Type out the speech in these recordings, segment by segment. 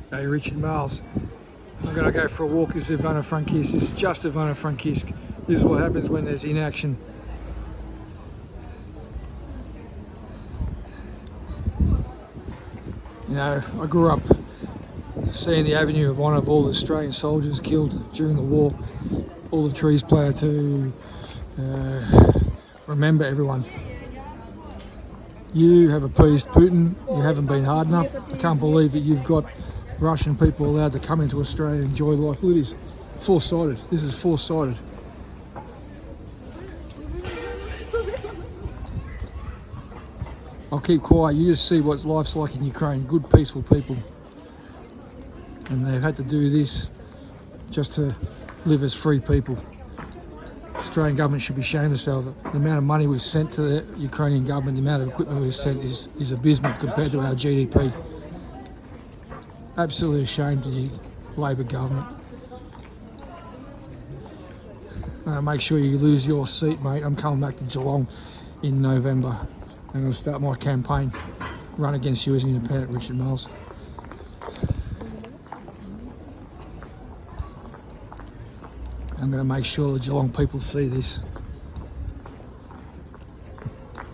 Hey, Richard Miles. I'm going to go for a walk. This is Ivano Frankivsk. This is just Ivano Frankivsk. This is what happens when there's inaction. You know, I grew up seeing the avenue of honour of all the Australian soldiers killed during the war. All the trees planted to remember everyone. You have appeased Putin. You haven't been hard enough. I can't believe that you've got Russian people allowed to come into Australia and enjoy life. Look at this. Foresighted. This is foresighted. I'll keep quiet. You just see what life's like in Ukraine. Good, peaceful people. And they've had to do this just to live as free people. Australian government should be ashamed of themselves. The amount of money we've sent to the Ukrainian government, the amount of equipment we've sent is abysmal compared to our GDP. Absolutely ashamed of you, Labor government. Make sure you lose your seat, mate. I'm coming back to Geelong in November. I'm going to start my campaign, run against you as an independent, Richard Miles. I'm going to make sure the Geelong people see this.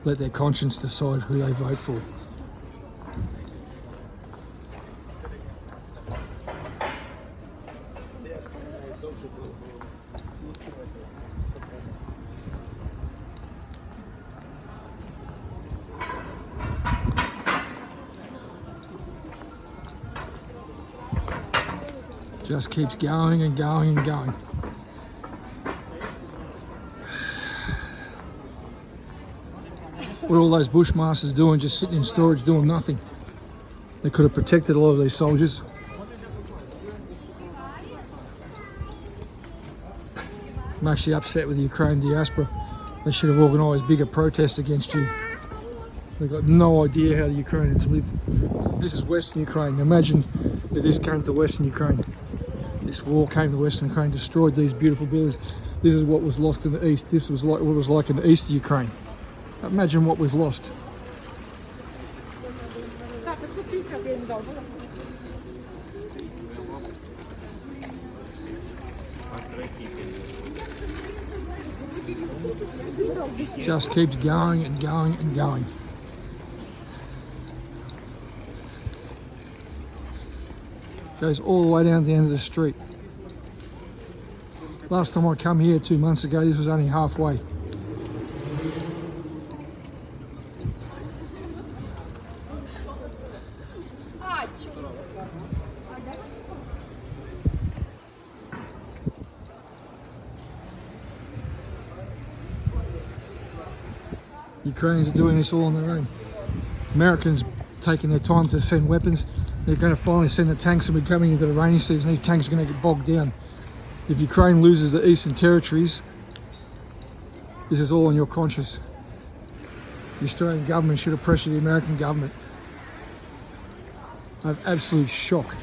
Let their conscience decide who they vote for. Just keeps going and going and going. What are all those bushmasters doing, just sitting in storage doing nothing? They could have protected a lot of these soldiers. I'm actually upset with the Ukrainian diaspora. They should have organised bigger protests against you. They've got no idea how the Ukrainians live. This is Western Ukraine. Imagine if this came to Western Ukraine. This war came to Western Ukraine, destroyed these beautiful buildings. This is what was lost in the east. This was like what it was like in the east of Ukraine. Imagine what we've lost. Just keeps going and going and going. Goes all the way down to the end of the street. Last time I come here 2 months ago, this was only halfway. Ukrainians are doing this all on their own. Americans taking their time to send weapons. They're going to finally send the tanks, and we're coming into the rainy season. These tanks are going to get bogged down. If Ukraine loses the eastern territories, this is all on your conscience. The Australian government should have pressured the American government. I have absolute shock.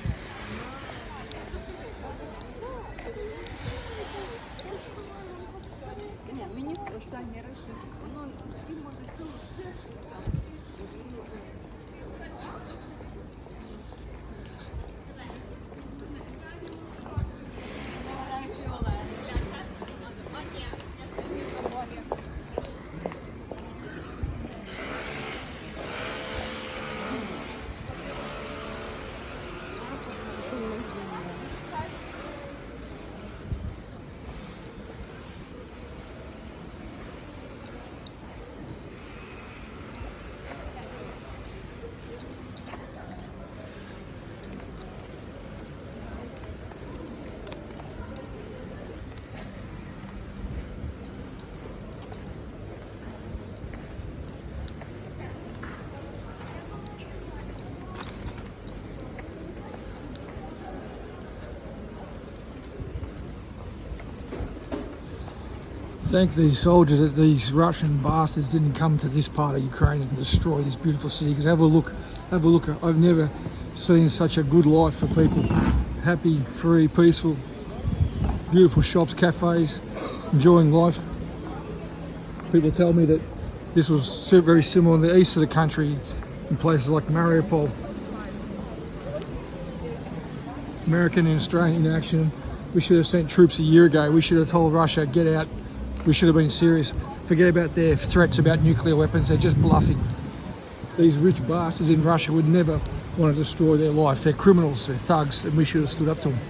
Thank these soldiers that these Russian bastards didn't come to this part of Ukraine and destroy this beautiful city. Because have a look. I've never seen such a good life for people. Happy, free, peaceful, beautiful shops, cafes, enjoying life. People tell me that this was very similar in the east of the country, in places like Mariupol. American and Australian inaction. We should have sent troops a year ago. We should have told Russia, get out. We should have been serious. Forget about their threats about nuclear weapons. They're just bluffing. These rich bastards in Russia would never want to destroy their life. They're criminals, they're thugs, and we should have stood up to them.